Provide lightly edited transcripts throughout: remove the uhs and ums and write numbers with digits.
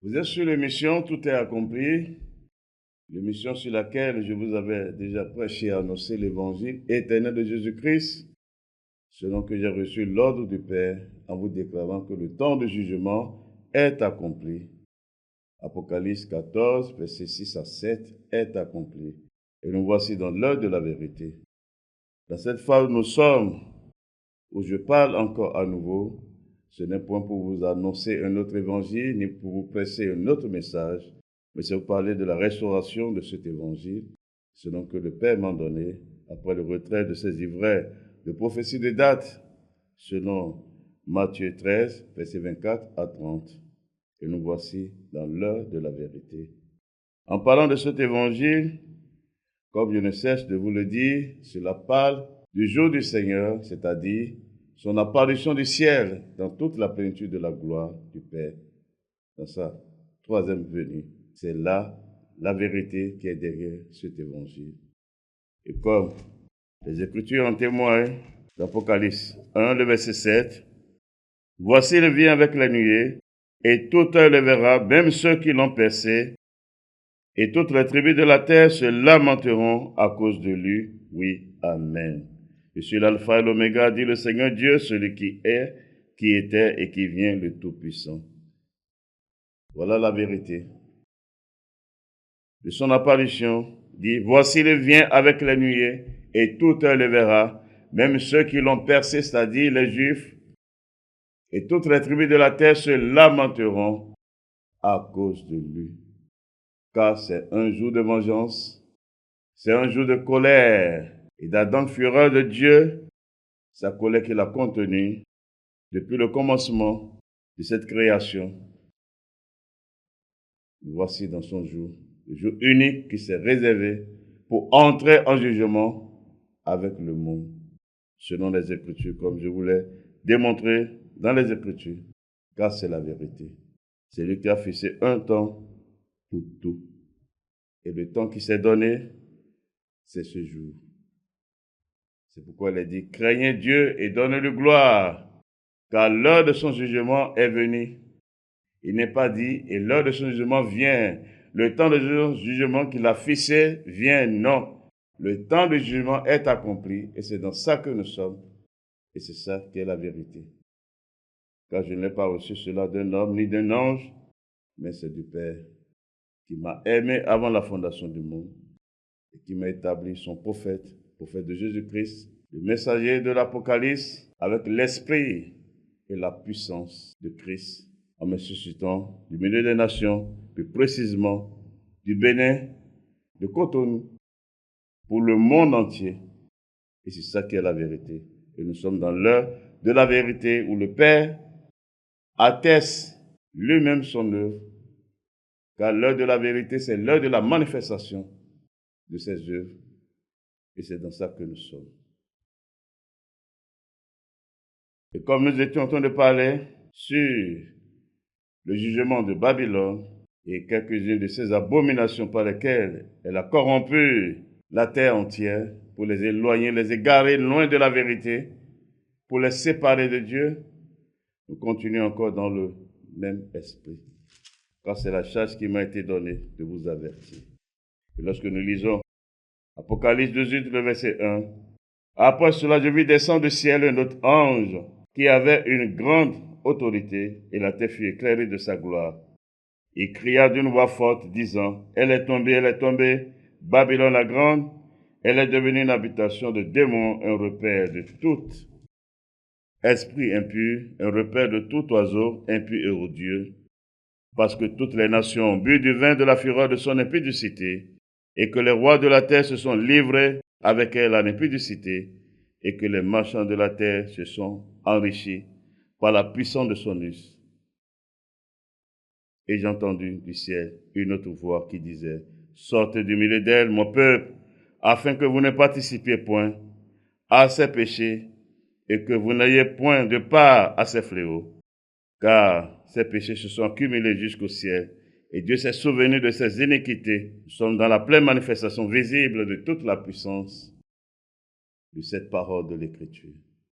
Vous êtes sur l'émission Tout est accompli, l'émission sur laquelle je vous avais déjà prêché et annoncé l'évangile éternel de Jésus-Christ, selon que j'ai reçu l'ordre du Père en vous déclarant que le temps de jugement est accompli. Apocalypse 14, versets 6 à 7 est accompli. Et nous voici dans l'heure de la vérité. Dans cette phase où nous sommes, où je parle encore à nouveau, ce n'est point pour vous annoncer un autre évangile, ni pour vous presser un autre message, mais c'est pour parler de la restauration de cet évangile, selon que le Père m'a donné, après le retrait de ces ivraies de prophétie de date, selon Matthieu 13, versets 24 à 30. Et nous voici dans l'heure de la vérité. En parlant de cet évangile, comme je ne cesse de vous le dire, cela parle du jour du Seigneur, c'est-à-dire son apparition du ciel dans toute la plénitude de la gloire du Père, dans sa troisième venue. C'est là la vérité qui est derrière cet évangile. Et comme les Écritures en témoignent, l'Apocalypse 1, le verset 7, « Voici il vient avec la nuée, et tout œil le verra, même ceux qui l'ont percé, et toutes les tribus de la terre se lamenteront à cause de lui. Oui, Amen. Je suis l'alpha et l'oméga, dit le Seigneur Dieu, celui qui est, qui était et qui vient, le Tout-Puissant. » Voilà la vérité. De son apparition, dit, « Voici il vient avec la nuée, et tout œil le verra, même ceux qui l'ont percé, c'est-à-dire les Juifs, et toutes les tribus de la terre se lamenteront à cause de lui. » Car c'est un jour de vengeance, c'est un jour de colère et d'ardente fureur de Dieu, sa colère qu'il a contenue depuis le commencement de cette création. Voici dans son jour, le jour unique qui s'est réservé pour entrer en jugement avec le monde, selon les Écritures, comme je vous l'ai démontré dans les Écritures, car c'est la vérité. C'est lui qui a fixé un temps pour tout. Et le temps qui s'est donné, c'est ce jour. C'est pourquoi il est dit, craignez Dieu et donnez-lui gloire, car l'heure de son jugement est venue. Il n'est pas dit, et l'heure de son jugement vient. Le temps de jugement qu'il a fixé vient, non. Le temps de jugement est accompli, et c'est dans ça que nous sommes. Et c'est ça qui est la vérité. Car je n'ai pas reçu cela d'un homme ni d'un ange, mais c'est du Père, qui m'a aimé avant la fondation du monde, et qui m'a établi son prophète de Jésus-Christ, le messager de l'Apocalypse, avec l'esprit et la puissance de Christ, en me suscitant du milieu des nations, plus précisément du Bénin, de Cotonou, pour le monde entier. Et c'est ça qui est la vérité. Et nous sommes dans l'heure de la vérité où le Père atteste lui-même son œuvre, car l'heure de la vérité, c'est l'heure de la manifestation de ses œuvres. Et c'est dans ça que nous sommes. Et comme nous étions en train de parler sur le jugement de Babylone et quelques-unes de ces abominations par lesquelles elle a corrompu la terre entière pour les éloigner, les égarer loin de la vérité, pour les séparer de Dieu, nous continuons encore dans le même esprit. Car c'est la charge qui m'a été donnée de vous avertir. Et lorsque nous lisons Apocalypse 18, le verset 1, « Après cela, je vis descendre du ciel un autre ange qui avait une grande autorité, et la terre fut éclairée de sa gloire. Il cria d'une voix forte, disant, « Elle est tombée, Babylone la grande, elle est devenue une habitation de démons, un repère de tout esprit impur, un repère de tout oiseau impur et odieux, parce que toutes les nations ont bu du vin de la fureur de son impudicité, et que les rois de la terre se sont livrés avec elle à l'impudicité, et que les marchands de la terre se sont enrichis par la puissance de son us. » Et j'ai entendu du ciel une autre voix qui disait, « Sortez du milieu d'elle, mon peuple, afin que vous ne participiez point à ses péchés et que vous n'ayez point de part à ses fléaux, car ses péchés se sont accumulés jusqu'au ciel, et Dieu s'est souvenu de ses iniquités. Nous sommes dans la pleine manifestation visible de toute la puissance de cette parole de l'Écriture.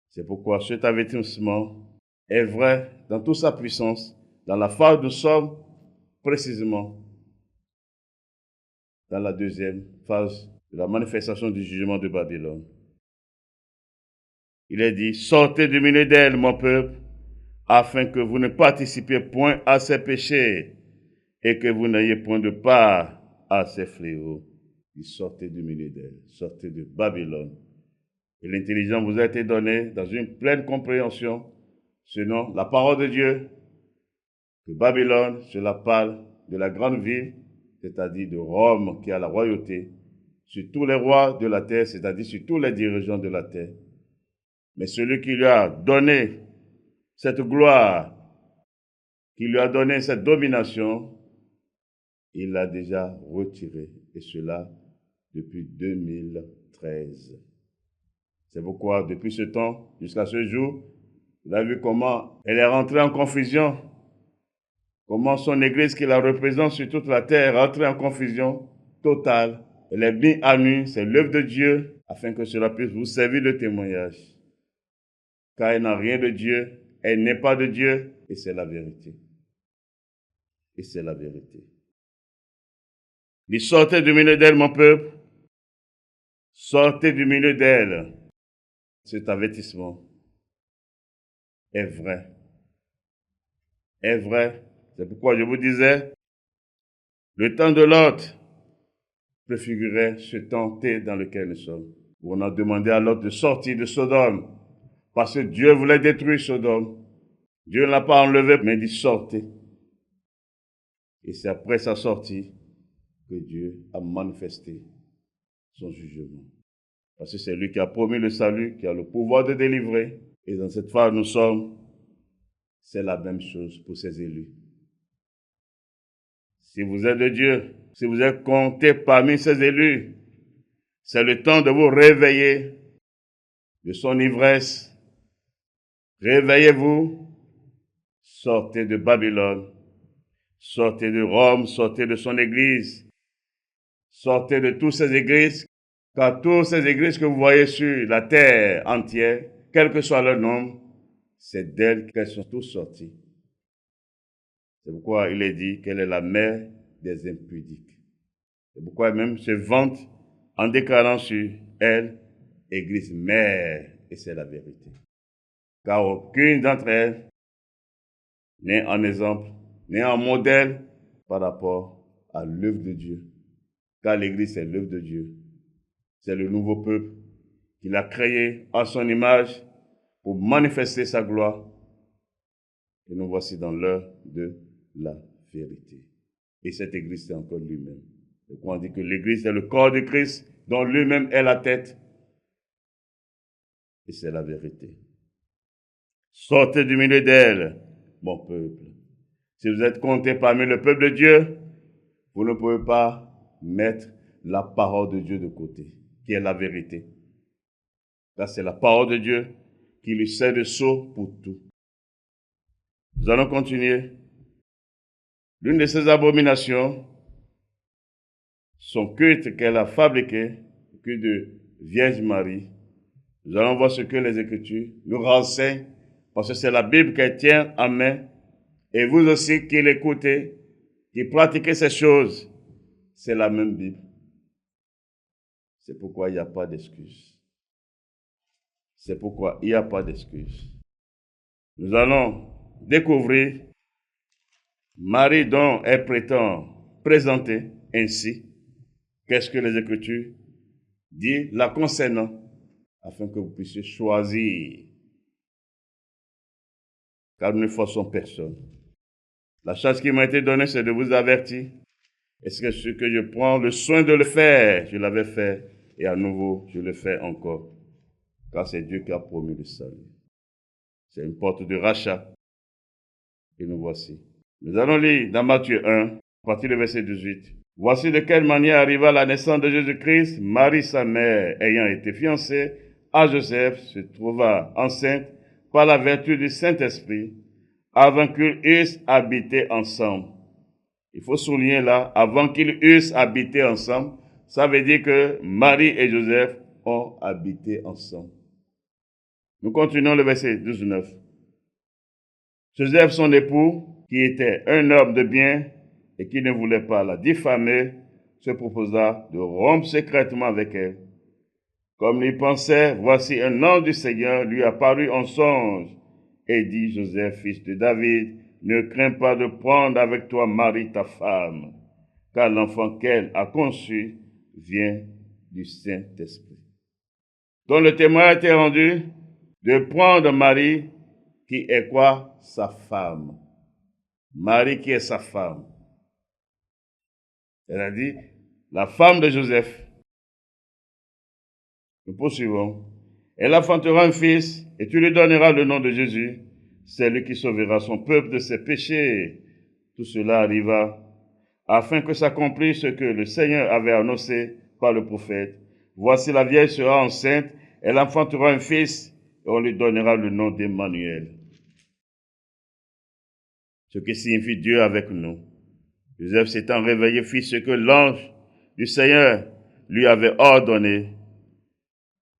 C'est pourquoi cet avertissement est vrai dans toute sa puissance, dans la phase où nous sommes, précisément dans la deuxième phase de la manifestation du jugement de Babylone. Il est dit, sortez du milieu d'elle, mon peuple, afin que vous ne participiez point à ses péchés et que vous n'ayez point de part à ses fléaux. Il sortez du milieu d'elle, sortez de Babylone. Et l'intelligence vous a été donnée dans une pleine compréhension selon la parole de Dieu, que Babylone, cela parle de la grande ville, c'est-à-dire de Rome qui a la royauté, sur tous les rois de la terre, c'est-à-dire sur tous les dirigeants de la terre. Mais celui qui lui a donné cette gloire, qui lui a donné cette domination, il l'a déjà retiré, et cela depuis 2013. C'est pourquoi, depuis ce temps, jusqu'à ce jour, vous avez vu comment elle est rentrée en confusion, comment son église qui la représente sur toute la terre est rentrée en confusion totale. Elle est mise à nu, c'est l'œuvre de Dieu, afin que cela puisse vous servir de témoignage. Car elle n'a rien de Dieu, elle n'est pas de Dieu, et c'est la vérité. Et c'est la vérité. Il sortez du milieu d'elle, mon peuple. Sortez du milieu d'elle. Cet avertissement est vrai. Est vrai. C'est pourquoi je vous disais, le temps de Lot préfigurait ce temps T dans lequel nous sommes. Où on a demandé à Lot de sortir de Sodome. Parce que Dieu voulait détruire Sodome. Dieu ne l'a pas enlevé, mais il dit sortez. Et c'est après sa sortie que Dieu a manifesté son jugement. Parce que c'est lui qui a promis le salut, qui a le pouvoir de délivrer. Et dans cette phase nous sommes, c'est la même chose pour ses élus. Si vous êtes de Dieu, si vous êtes compté parmi ses élus, c'est le temps de vous réveiller de son ivresse. Réveillez-vous, sortez de Babylone, sortez de Rome, sortez de son église, sortez de toutes ces églises, car toutes ces églises que vous voyez sur la terre entière, quel que soit leur nombre, c'est d'elles qu'elles sont tous sorties. C'est pourquoi il est dit qu'elle est la mère des impudiques. C'est pourquoi même se vante en déclarant sur elle, Église mère, et c'est la vérité. Car aucune d'entre elles n'est en exemple, n'est en modèle par rapport à l'œuvre de Dieu. Car l'Église, c'est l'œuvre de Dieu. C'est le nouveau peuple qu'il a créé à son image pour manifester sa gloire. Et nous voici dans l'heure de la vérité. Et cette Église, c'est encore lui-même. Donc on dit que l'Église est le corps de Christ, dont lui-même est la tête. Et c'est la vérité. Sortez du milieu d'elle, mon peuple. Si vous êtes compté parmi le peuple de Dieu, vous ne pouvez pas mettre la parole de Dieu de côté, qui est la vérité. Là, c'est la parole de Dieu qui lui sert de sceau pour tout. Nous allons continuer. L'une de ces abominations, son culte qu'elle a fabriqué, le culte de Vierge Marie. Nous allons voir ce que les Écritures nous renseignent, parce que c'est la Bible qu'elle tient en main. Et vous aussi qui l'écoutez, qui pratiquez ces choses, c'est la même Bible. C'est pourquoi il n'y a pas d'excuse. C'est pourquoi il n'y a pas d'excuse. Nous allons découvrir Marie dont elle prétend présenter ainsi. Qu'est-ce que les Écritures disent la concernant, afin que vous puissiez choisir. Car nous ne forçons personne. La chose qui m'a été donnée, c'est de vous avertir. Est-ce que ce que je prends le soin de le faire, je l'avais fait, et à nouveau, je le fais encore. Car c'est Dieu qui a promis le salut. C'est une porte de rachat. Et nous voici. Nous allons lire dans Matthieu 1, à partir du verset 18. Voici de quelle manière arriva la naissance de Jésus-Christ. Marie, sa mère, ayant été fiancée à Joseph, se trouva enceinte par la vertu du Saint-Esprit, avant qu'ils eussent habité ensemble. Il faut souligner là, avant qu'ils eussent habité ensemble, ça veut dire que Marie et Joseph ont habité ensemble. Nous continuons le verset 19. Joseph, son époux, qui était un homme de bien et qui ne voulait pas la diffamer, se proposa de rompre secrètement avec elle. Comme il pensait, voici un ange du Seigneur lui apparut en songe et dit, Joseph, fils de David, ne crains pas de prendre avec toi Marie ta femme, car l'enfant qu'elle a conçu vient du Saint-Esprit. Donc le témoin a été rendu de prendre Marie, qui est quoi? Sa femme. Marie qui est sa femme. Elle a dit, la femme de Joseph. Nous poursuivons. Elle enfantera un fils, et tu lui donneras le nom de Jésus. C'est lui qui sauvera son peuple de ses péchés. Tout cela arriva afin que s'accomplisse ce que le Seigneur avait annoncé par le prophète. Voici la vieille sera enceinte, elle enfantera un fils, et on lui donnera le nom d'Emmanuel. Ce qui signifie Dieu avec nous. Joseph s'étant réveillé fit ce que l'ange du Seigneur lui avait ordonné,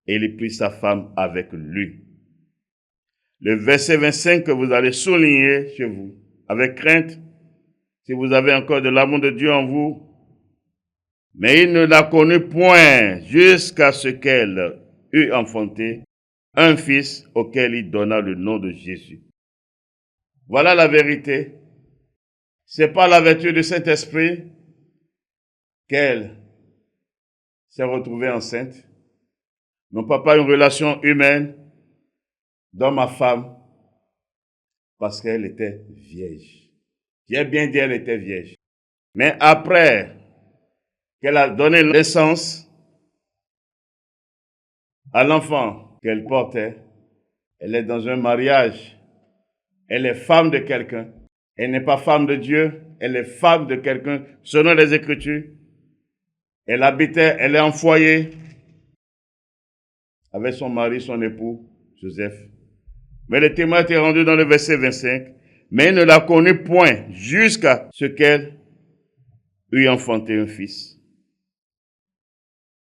et il prit sa femme avec lui. Le verset 25 que vous allez souligner chez vous, avec crainte, si vous avez encore de l'amour de Dieu en vous, mais il ne la connut point jusqu'à ce qu'elle eût enfanté un fils auquel il donna le nom de Jésus. Voilà la vérité. C'est par la vertu du Saint-Esprit qu'elle s'est retrouvée enceinte. Non pas par une relation humaine, d'homme à femme, parce qu'elle était vierge. J'ai bien dit elle était vierge. Mais après qu'elle a donné naissance à l'enfant qu'elle portait, elle est dans un mariage. Elle est femme de quelqu'un. Elle n'est pas femme de Dieu, elle est femme de quelqu'un, selon les Écritures. Elle est en foyer avec son mari, son époux, Joseph. Mais le témoin était rendu dans le verset 25. Mais il ne la connut point jusqu'à ce qu'elle eût enfanté un fils.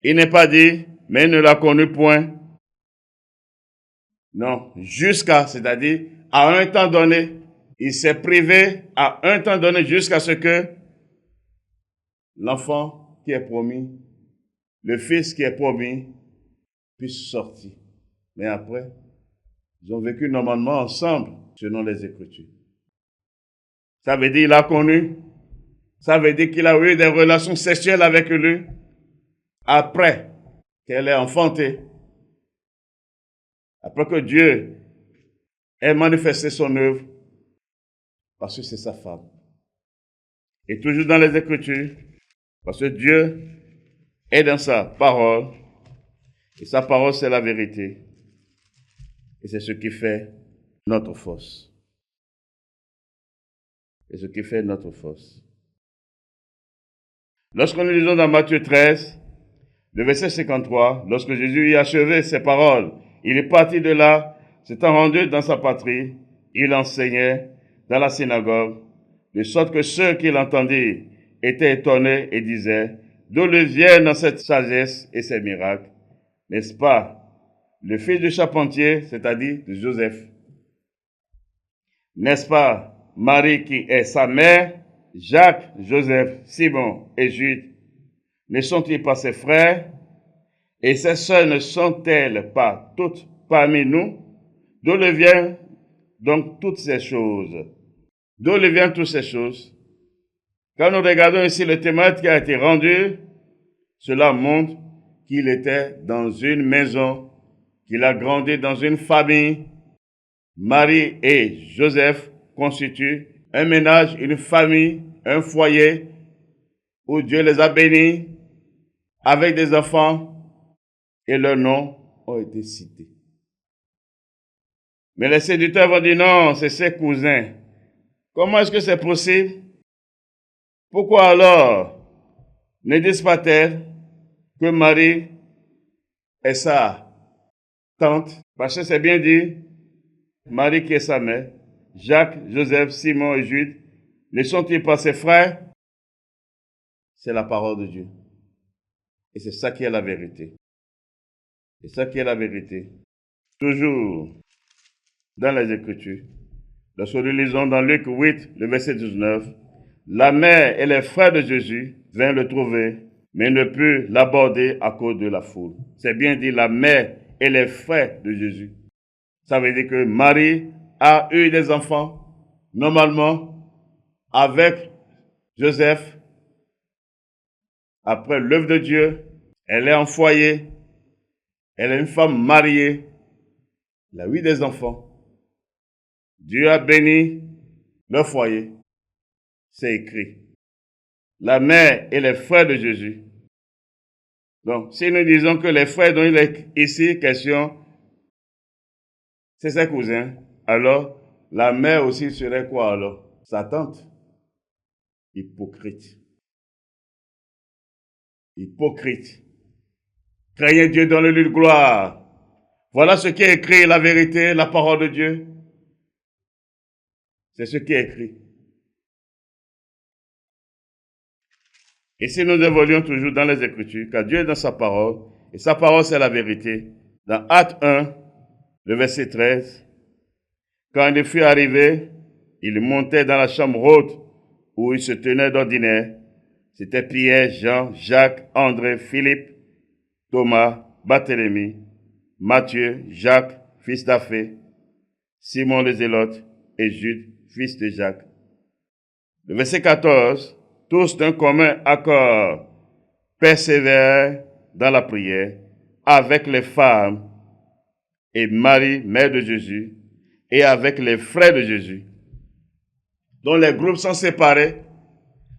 Il n'est pas dit, mais il ne la connut point. Non, jusqu'à, c'est-à-dire à un temps donné. Il s'est privé à un temps donné jusqu'à ce que l'enfant qui est promis, le fils qui est promis, puisse sortir. Mais après, ils ont vécu normalement ensemble, selon les Écritures. Ça veut dire qu'il l'a connu. Ça veut dire qu'il a eu des relations sexuelles avec lui après qu'elle ait enfanté. Après que Dieu ait manifesté son œuvre, parce que c'est sa femme. Et toujours dans les Écritures, parce que Dieu est dans sa parole, et sa parole c'est la vérité. Et c'est ce qui fait notre force. C'est ce qui fait notre force. Lorsque nous lisons dans Matthieu 13, le verset 53, lorsque Jésus y a achevé ses paroles, il est parti de là, s'étant rendu dans sa patrie, il enseignait dans la synagogue, de sorte que ceux qui l'entendirent étaient étonnés et disaient, d'où lui viennent cette sagesse et ces miracles? N'est-ce pas le fils du charpentier, c'est-à-dire de Joseph? N'est-ce pas Marie qui est sa mère, Jacques, Joseph, Simon et Jude? Ne sont-ils pas ses frères? Et ses sœurs ne sont-elles pas toutes parmi nous? D'où lui viennent donc toutes ces choses? D'où lui viennent toutes ces choses? Quand nous regardons ici le témoignage qui a été rendu, cela montre qu'il était dans une maison, qu'il a grandi dans une famille. Marie et Joseph constituent un ménage, une famille, un foyer où Dieu les a bénis avec des enfants et leurs noms ont été cités. Mais les séducteurs vont dire non, c'est ses cousins. Comment est-ce que c'est possible? Pourquoi alors ne disent pas-elles que Marie est sa tante? Parce que c'est bien dit, Marie qui est sa mère, Jacques, Joseph, Simon et Jude, ne sont-ils pas ses frères? C'est la parole de Dieu. Et c'est ça qui est la vérité. C'est ça qui est la vérité. Toujours dans les Écritures. Lorsque nous lisons dans Luc 8, le verset 19, La mère et les frères de Jésus vinrent le trouver, mais ne purent l'aborder à cause de la foule. C'est bien dit la mère et les frères de Jésus. Ça veut dire que Marie a eu des enfants, normalement, avec Joseph. Après l'œuvre de Dieu, elle est en foyer, elle est une femme mariée, elle a eu des enfants. Dieu a béni leur foyer. C'est écrit. La mère et les frères de Jésus. Donc, si nous disons que les frères dont il est ici question, c'est ses cousins, alors la mère aussi serait quoi alors? Sa tante. Hypocrite. Hypocrite. Craignez Dieu dans le lieu de gloire. Voilà ce qui est écrit, la vérité, la parole de Dieu. C'est ce qui est écrit. Et si nous évoluons toujours dans les Écritures, car Dieu est dans sa parole, et sa parole c'est la vérité, dans Acte 1, le verset 13, quand il fut arrivé, il montait dans la chambre haute où il se tenait d'ordinaire. C'était Pierre, Jean, Jacques, André, Philippe, Thomas, Barthélemy, Matthieu, Jacques, fils d'Aphée, Simon le Zélote et Jude, fils de Jacques. Le verset 14, tous d'un commun accord persévèrent dans la prière avec les femmes et Marie, mère de Jésus, et avec les frères de Jésus. Donc les groupes sont séparés.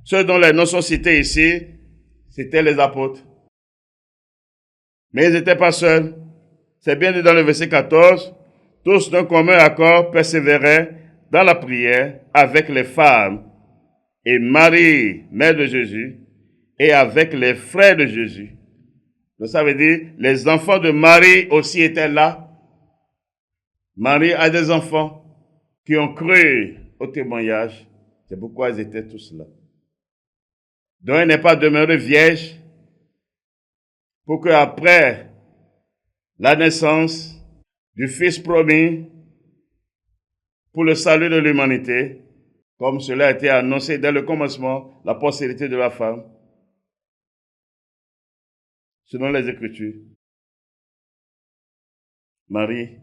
Ceux dont les noms sont cités ici, c'étaient les apôtres. Mais ils n'étaient pas seuls. C'est bien dit dans le verset 14, tous d'un commun accord persévéraient dans la prière avec les femmes et Marie, mère de Jésus, et avec les frères de Jésus. Donc ça veut dire, les enfants de Marie aussi étaient là. Marie a des enfants qui ont cru au témoignage. C'est pourquoi ils étaient tous là. Donc elle n'est pas demeurée vierge pour qu'après la naissance du Fils promis pour le salut de l'humanité, comme cela a été annoncé dès le commencement, la postérité de la femme, selon les Écritures, Marie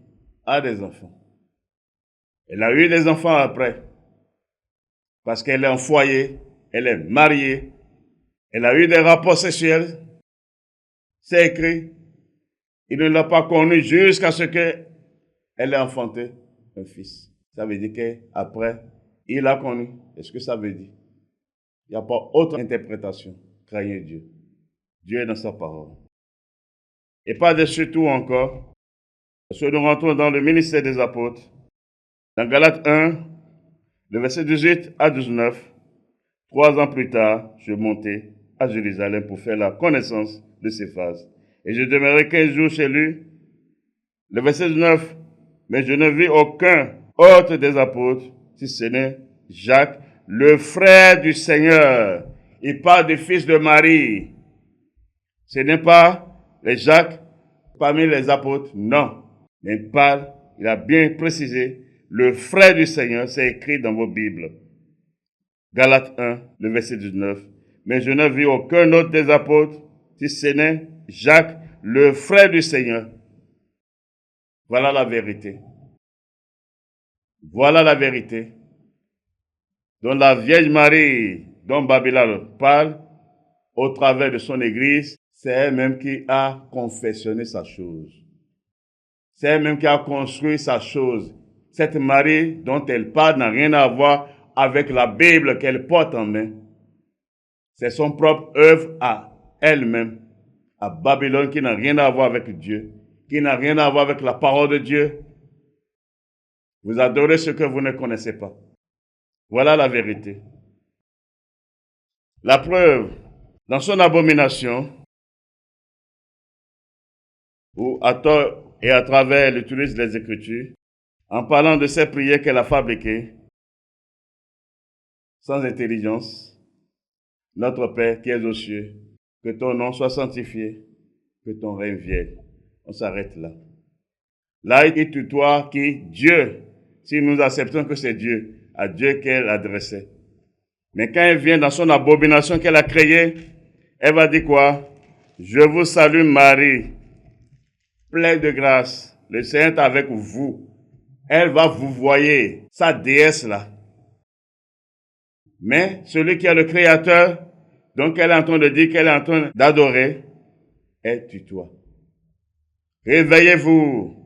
a des enfants. Elle a eu des enfants après, parce qu'elle est en foyer, elle est mariée, elle a eu des rapports sexuels, c'est écrit. Il ne l'a pas connu jusqu'à ce qu'elle ait enfanté un fils. Ça veut dire qu'après, il l'a connu. Est-ce que ça veut dire? Il n'y a pas autre interprétation. Craignez Dieu. Dieu est dans sa parole. Et par-dessus tout encore, parce que nous rentrons dans le ministère des apôtres, dans Galates 1, le verset 18 à 19, 3 ans plus tard, je montai à Jérusalem pour faire la connaissance de Céphas. Et je demeurai 15 jours chez lui. Le verset 19, mais je ne vis aucun autre des apôtres, si ce n'est Jacques, le frère du Seigneur. Il parle du fils de Marie. Ce n'est pas les Jacques parmi les apôtres, non. Mais il parle, il a bien précisé, le frère du Seigneur, c'est écrit dans vos Bibles. Galates 1, le verset 19. Mais je ne vis aucun autre des apôtres, si ce n'est Jacques, le frère du Seigneur. Voilà la vérité. Voilà la vérité. Dont la Vierge Marie, dont Babylone parle, au travers de son Église, c'est elle-même qui a confectionné sa chose. C'est elle-même qui a construit sa chose. Cette Marie dont elle parle n'a rien à voir avec la Bible qu'elle porte en main. C'est son propre œuvre à elle-même, à Babylone, qui n'a rien à voir avec Dieu, qui n'a rien à voir avec la parole de Dieu. Vous adorez ce que vous ne connaissez pas. Voilà la vérité. La preuve, dans son abomination, où à tort et à travers elle utilise les Écritures, en parlant de ces prières qu'elle a fabriquées, sans intelligence, notre Père qui es aux cieux, que ton nom soit sanctifié, que ton règne vienne. On s'arrête là. Là, il tutoie qui? Dieu. Si nous acceptons que c'est Dieu, à Dieu qu'elle adressait. Mais quand elle vient dans son abomination qu'elle a créée, elle va dire quoi? Je vous salue Marie, pleine de grâce. Le Seigneur est avec vous. Elle va vous voyer, sa déesse là. Mais celui qui est le Créateur, donc elle est en train de dire qu'elle est en train d'adorer, elle tutoie. Réveillez-vous,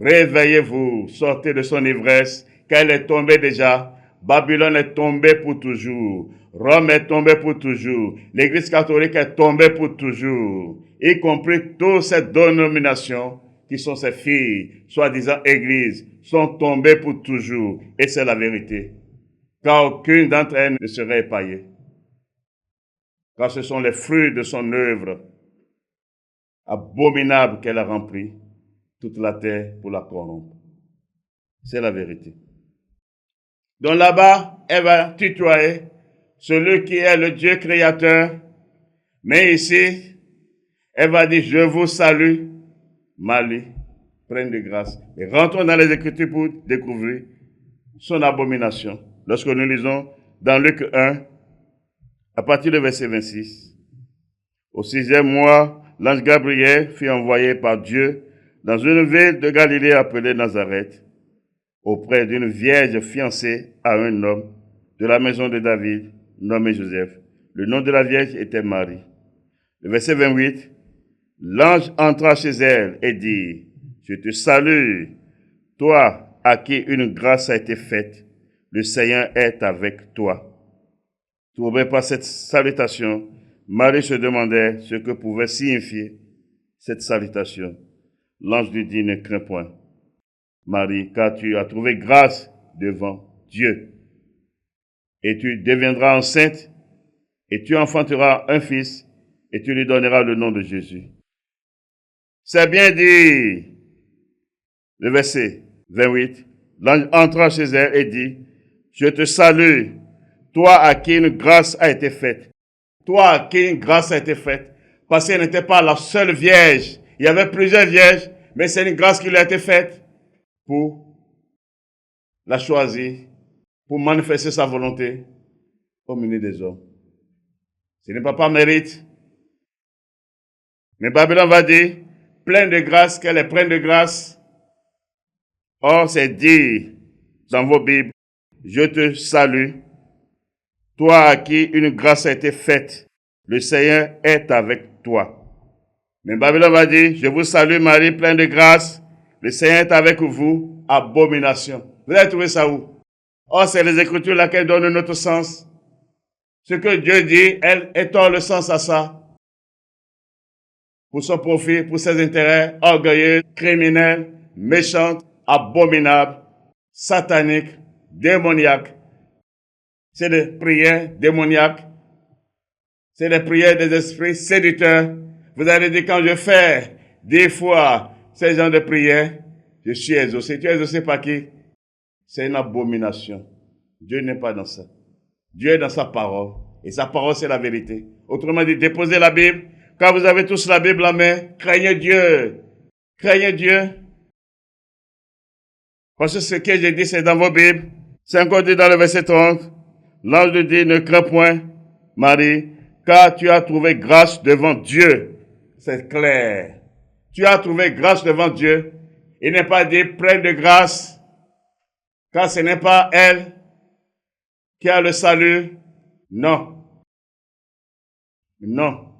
réveillez-vous, sortez de son ivresse, qu'elle est tombée déjà. Babylone est tombée pour toujours. Rome est tombée pour toujours. L'Église catholique est tombée pour toujours. Y compris toutes ces dénominations qui sont ces filles, soi-disant églises, sont tombées pour toujours. Et c'est la vérité. Car aucune d'entre elles ne serait épargnée. Car ce sont les fruits de son œuvre abominable qu'elle a rempli toute la terre pour la corrompre. C'est la vérité. Donc là-bas, elle va tutoyer celui qui est le Dieu créateur. Mais ici, elle va dire, je vous salue, Marie, pleine de grâce. Et rentrons dans les Écritures pour découvrir son abomination. Lorsque nous lisons dans Luc 1, à partir du verset 26. Au 6e mois, l'ange Gabriel fut envoyé par Dieu dans une ville de Galilée appelée Nazareth, auprès d'une vierge fiancée à un homme de la maison de David, nommé Joseph. Le nom de la vierge était Marie. Le verset 28, l'ange entra chez elle et dit, je te salue, toi à qui une grâce a été faite, le Seigneur est avec toi. Troublée par cette salutation, Marie se demandait ce que pouvait signifier cette salutation. L'ange lui dit, ne crains point, Marie, car tu as trouvé grâce devant Dieu. Et tu deviendras enceinte, et tu enfanteras un fils, et tu lui donneras le nom de Jésus. C'est bien dit. Le verset 28, l'ange entra chez elle et dit, je te salue, toi à qui une grâce a été faite. Toi à qui une grâce a été faite. Parce qu'elle n'était pas la seule vierge. Il y avait plusieurs vierges, mais c'est une grâce qui lui a été faite pour la choisir, pour manifester sa volonté au milieu des hommes. Ce n'est pas par mérite. Mais Babylone va dire, pleine de grâce, qu'elle est pleine de grâce. Or, c'est dit dans vos Bibles, je te salue, toi à qui une grâce a été faite, le Seigneur est avec toi. Mais Babylone va dire, je vous salue Marie, pleine de grâce, le Seigneur est avec vous, abomination. Vous avez trouvé ça où? Or, c'est les Écritures là qui donnent notre sens. Ce que Dieu dit, elle étend le sens à ça. Pour son profit, pour ses intérêts, orgueilleux, criminels, méchants, abominables, sataniques, démoniaques. C'est des prières démoniaques. C'est des prières des esprits séducteurs. Vous allez dire, quand je fais des fois ces genres de prières, je suis exaucé. Tu es exaucé par qui? C'est une abomination. Dieu n'est pas dans ça. Dieu est dans sa parole. Et sa parole, c'est la vérité. Autrement dit, déposez la Bible. Quand vous avez tous la Bible en main, craignez Dieu. Craignez Dieu. Parce que ce que j'ai dit, c'est dans vos Bibles. C'est encore dit dans le verset 30. L'ange lui dit, ne crains point, Marie, car tu as trouvé grâce devant Dieu. C'est clair. Tu as trouvé grâce devant Dieu. Il n'est pas dit plein de grâce, car ce n'est pas elle qui a le salut. Non. Non.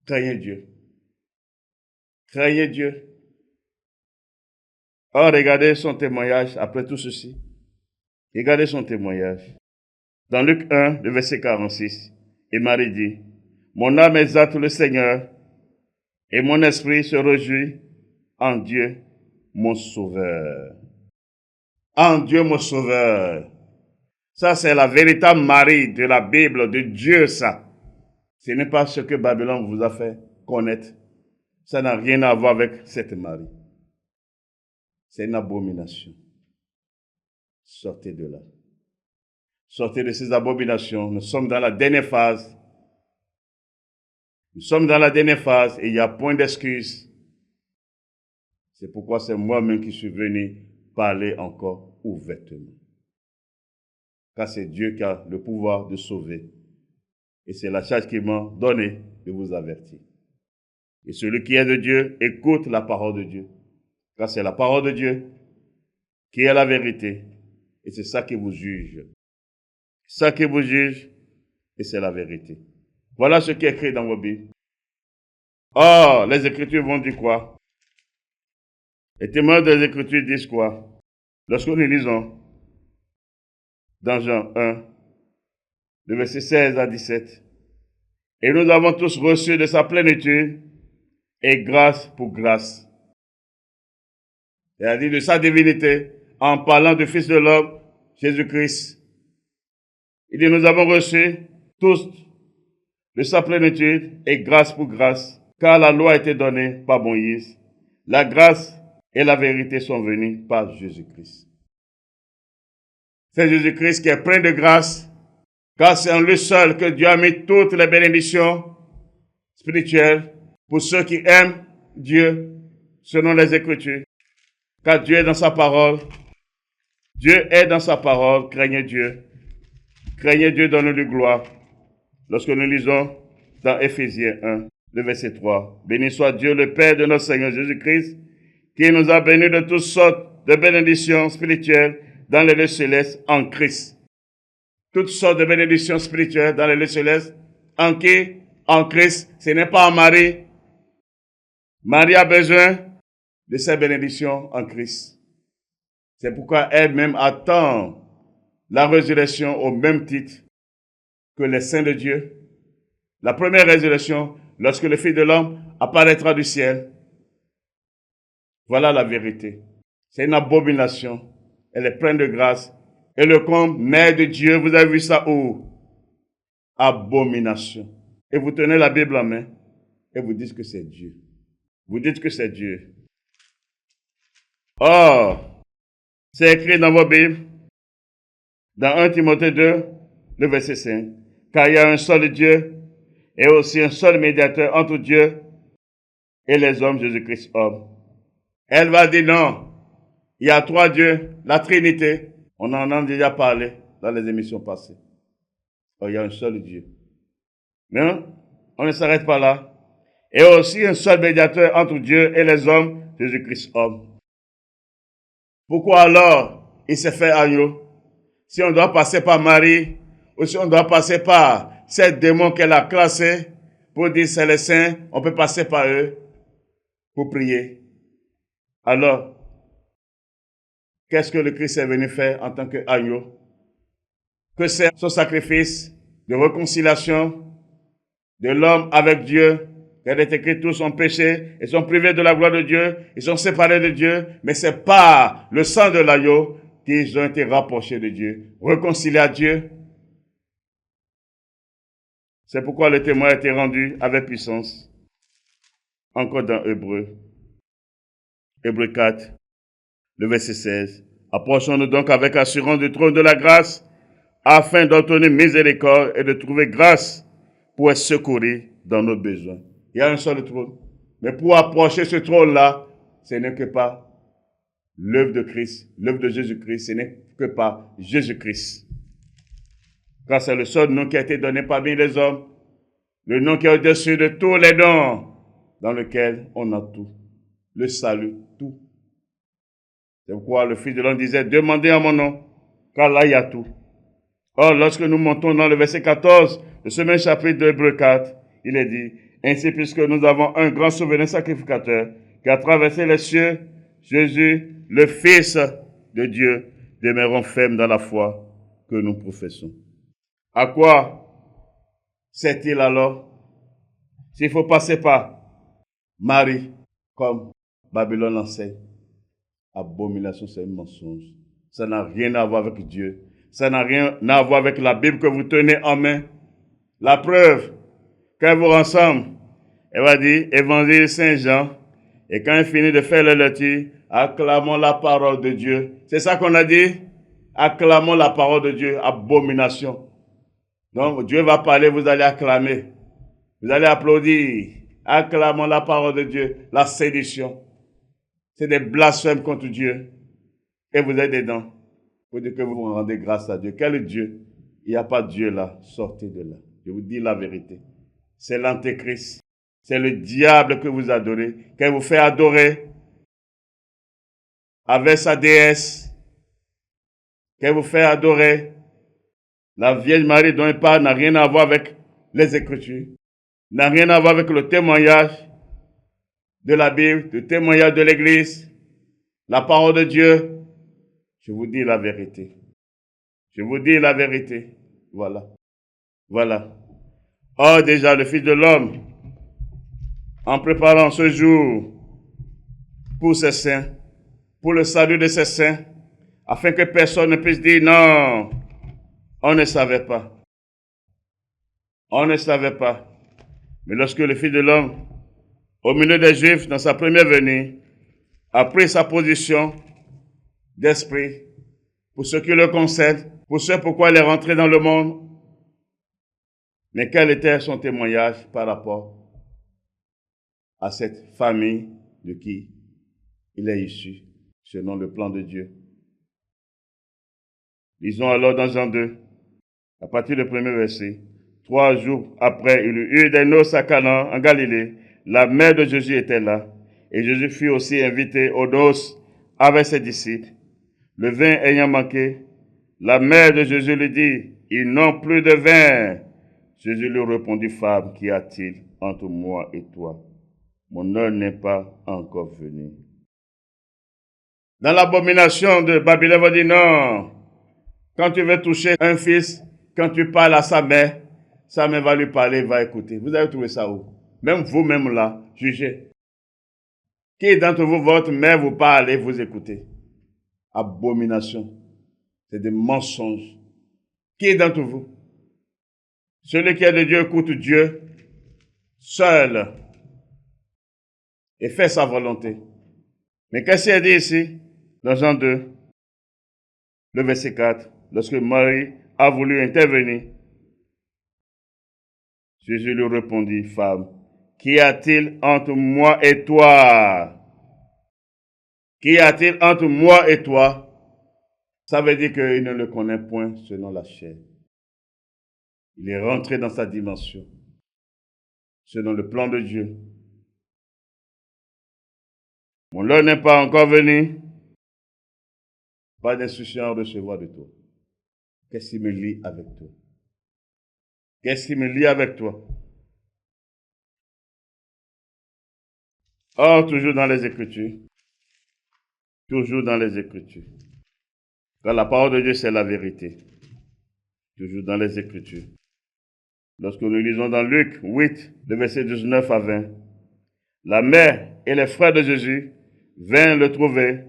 Craignez Dieu. Craignez Dieu. Or, regardez son témoignage après tout ceci. Regardez son témoignage. Dans Luc 1, le verset 46, et Marie dit, mon âme exalte le Seigneur, et mon esprit se réjouit en Dieu, mon Sauveur. En Dieu, mon Sauveur. Ça, c'est la véritable Marie de la Bible, de Dieu, ça. Ce n'est pas ce que Babylone vous a fait connaître. Ça n'a rien à voir avec cette Marie. C'est une abomination. Sortez de là. Sortez de ces abominations. Nous sommes dans la dernière phase. Nous sommes dans la dernière phase et il n'y a point d'excuse. C'est pourquoi c'est moi-même qui suis venu parler encore ouvertement. car c'est Dieu qui a le pouvoir de sauver. Et c'est la charge qu'il m'a donnée de vous avertir. Et celui qui est de Dieu, écoute la parole de Dieu, car c'est la parole de Dieu qui est la vérité, et c'est ça qui vous juge. C'est ça qui vous juge, et c'est la vérité. Voilà ce qui est écrit dans vos Bibles. Or, les Écritures vont dire quoi? Les témoins des Écritures disent quoi? Lorsque nous lisons dans Jean 1, le verset 16 à 17, et nous avons tous reçu de sa plénitude et grâce pour grâce. C'est-à-dire de sa divinité, en parlant du Fils de l'homme, Jésus-Christ. Il dit, nous avons reçu tous de sa plénitude et grâce pour grâce, car la loi a été donnée par Moïse. La grâce et la vérité sont venues par Jésus-Christ. C'est Jésus-Christ qui est plein de grâce, car c'est en lui seul que Dieu a mis toutes les bénédictions spirituelles pour ceux qui aiment Dieu selon les Écritures. Car Dieu est dans sa parole. Dieu est dans sa parole. Craignez Dieu. Craignez Dieu, donne-lui gloire. Lorsque nous lisons dans Éphésiens 1, le verset 3, béni soit Dieu le Père de notre Seigneur Jésus-Christ, qui nous a bénis de toutes sortes de bénédictions spirituelles dans les lieux célestes en Christ. Toutes sortes de bénédictions spirituelles dans les lieux célestes en qui? En Christ. Ce n'est pas en Marie. Marie a besoin de ces bénédictions en Christ. C'est pourquoi elle-même attend la résurrection au même titre que les saints de Dieu. La première résurrection, lorsque le Fils de l'homme apparaîtra du ciel. Voilà la vérité. C'est une abomination. Elle est pleine de grâce. Et le comble naît de Dieu. Vous avez vu ça où? Abomination. Et vous tenez la Bible en main et vous dites que c'est Dieu. Vous dites que c'est Dieu. Or, c'est écrit dans vos Bibles, dans 1 Timothée 2, le verset 5, car il y a un seul Dieu et aussi un seul médiateur entre Dieu et les hommes, Jésus-Christ homme. Elle va dire non, il y a trois dieux, la Trinité. On en a déjà parlé dans les émissions passées. Or, il y a un seul Dieu. Mais on ne s'arrête pas là. Et aussi un seul médiateur entre Dieu et les hommes, Jésus-Christ homme. Pourquoi alors il s'est fait agneau? Si on doit passer par Marie, ou si on doit passer par ces démons qu'elle a classés, pour dire c'est les saints, on peut passer par eux pour prier. Alors, qu'est-ce que le Christ est venu faire en tant qu'agneau? Que c'est son sacrifice de réconciliation de l'homme avec Dieu. Il est écrit, tous ont péché et sont privés de la gloire de Dieu, ils sont séparés de Dieu, mais c'est par le sang de l'agneau qu'ils ont été rapprochés de Dieu, réconciliés à Dieu. C'est pourquoi le témoin a été rendu avec puissance. Encore dans Hébreux 4, le verset 16. Approchons-nous donc avec assurance du trône de la grâce, afin d'obtenir miséricorde et de trouver grâce pour être secouru dans nos besoins. Il y a un seul trône. Mais pour approcher ce trône-là, ce n'est que pas l'œuvre de Christ, l'œuvre de Jésus-Christ, ce n'est que par Jésus-Christ. Car c'est le seul nom qui a été donné parmi les hommes, le nom qui est au-dessus de tous les noms, dans lequel on a tout, le salut, tout. C'est pourquoi le Fils de l'homme disait, demandez en mon nom, car là il y a tout. Or, lorsque nous montons dans le verset 14 de ce même chapitre de Hébreux 4, il est dit, ainsi puisque nous avons un grand souverain sacrificateur qui a traversé les cieux, Jésus, le Fils de Dieu, demeurons fermes dans la foi que nous professons. À quoi sert-il alors? S'il faut passer par Marie, comme Babylone l'enseigne, abomination, c'est un mensonge. Ça n'a rien à voir avec Dieu. Ça n'a rien à voir avec la Bible que vous tenez en main. La preuve, quand vous ensemble, elle va dire, Évangile Saint-Jean, et quand elle finit de faire le lecture, acclamons la parole de Dieu. C'est ça qu'on a dit? Acclamons la parole de Dieu, abomination. Donc, Dieu va parler, vous allez acclamer. Vous allez applaudir. Acclamons la parole de Dieu, la sédition. C'est des blasphèmes contre Dieu. Et vous êtes dedans. Pour dire que vous vous rendez grâce à Dieu. Quel Dieu? Il n'y a pas de Dieu là. Sortez de là. Je vous dis la vérité. C'est l'antéchrist. C'est le diable que vous adorez, qu'il vous fait adorer avec sa déesse, qu'il vous fait adorer. La Vierge Marie dont il parle n'a rien à voir avec les Écritures, n'a rien à voir avec le témoignage de la Bible, le témoignage de l'Église, la parole de Dieu. Je vous dis la vérité. Je vous dis la vérité. Voilà. Voilà. Or, déjà, le Fils de l'homme, en préparant ce jour pour ses saints, pour le salut de ses saints, afin que personne ne puisse dire non, on ne savait pas. On ne savait pas. Mais lorsque le Fils de l'homme, au milieu des Juifs, dans sa première venue, a pris sa position d'esprit pour ce qui le concerne, pour ce pourquoi il est rentré dans le monde, mais quel était son témoignage par rapport à cette famille de qui il est issu, selon le plan de Dieu. Lisons alors dans Jean 2, à partir du premier verset. 3 jours après, il y eut des noces à Cana, en Galilée. La mère de Jésus était là, et Jésus fut aussi invité aux noces avec ses disciples. Le vin ayant manqué, la mère de Jésus lui dit, « Ils n'ont plus de vin. » Jésus lui répondit, « Femme, qu'y a-t-il entre moi et toi? Mon heure n'est pas encore venue. » Dans l'abomination de Babylone, on dit non. Quand tu veux toucher un fils, quand tu parles à sa mère va lui parler, va écouter. Vous avez trouvé ça où? Même vous-même là, jugez. Qui d'entre vous, votre mère vous parle et vous écoutez? Abomination. C'est des mensonges. Qui d'entre vous? Celui qui est de Dieu écoute Dieu seul et fait sa volonté. Mais qu'est-ce qu'il dit ici? Dans Jean 2, le verset 4, lorsque Marie a voulu intervenir, Jésus lui répondit, « Femme, qu'y a-t-il entre moi et toi? Qu'y a-t-il entre moi et toi? » Ça veut dire qu'il ne le connaît point selon la chair. Il est rentré dans sa dimension, selon le plan de Dieu. Mon heure n'est pas encore venu. Pas d'instruction à recevoir de toi. Qu'est-ce qui me lie avec toi? Qu'est-ce qui me lie avec toi? Or, toujours dans les Écritures. Toujours dans les Écritures. Car la parole de Dieu, c'est la vérité. Toujours dans les Écritures. Lorsque nous lisons dans Luc 8, le verset 19 à 20, la mère et les frères de Jésus vinrent le trouver,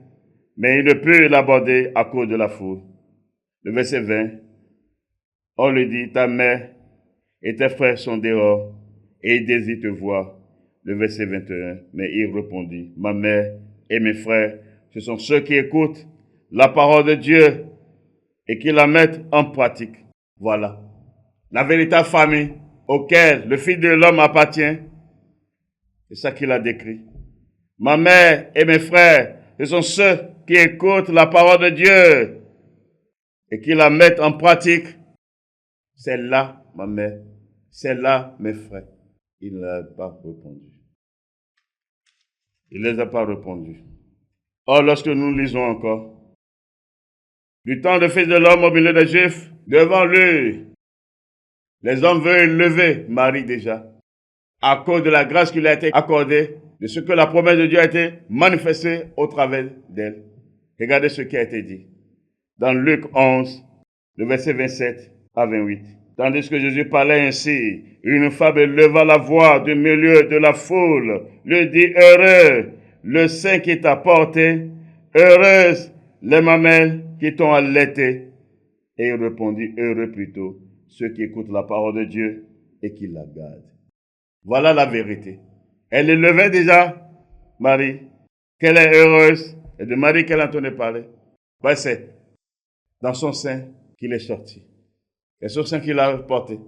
mais ils ne purent l'aborder à cause de la foule. Le verset 20, on lui dit, ta mère et tes frères sont dehors, et ils désirent te voir. Le verset 21, mais il répondit, ma mère et mes frères, ce sont ceux qui écoutent la parole de Dieu et qui la mettent en pratique. Voilà. La véritable famille auquel le Fils de l'homme appartient, c'est ça qu'il a décrit. Ma mère et mes frères, ce sont ceux qui écoutent la parole de Dieu et qui la mettent en pratique. C'est là, ma mère, c'est là, mes frères. Il ne les a pas répondu. Il ne les a pas répondu. Or, lorsque nous lisons encore, du temps du Fils de l'homme au milieu des Juifs, devant lui, les hommes veulent lever Marie déjà, à cause de la grâce qui lui a été accordée, de ce que la promesse de Dieu a été manifestée au travers d'elle. Regardez ce qui a été dit. Dans Luc 11, le verset 27 à 28. Tandis que Jésus parlait ainsi, une femme leva la voix du milieu de la foule, lui dit, heureux le sein qui t'a porté, heureuse les mamelles qui t'ont allaité. Et il répondit, heureux plutôt ceux qui écoutent la parole de Dieu et qui la gardent. Voilà la vérité. Elle élevait déjà Marie, qu'elle est heureuse, et de Marie qu'elle entendait parler. Ben, c'est dans son sein qu'il est sorti. Et son sein qu'il a porté.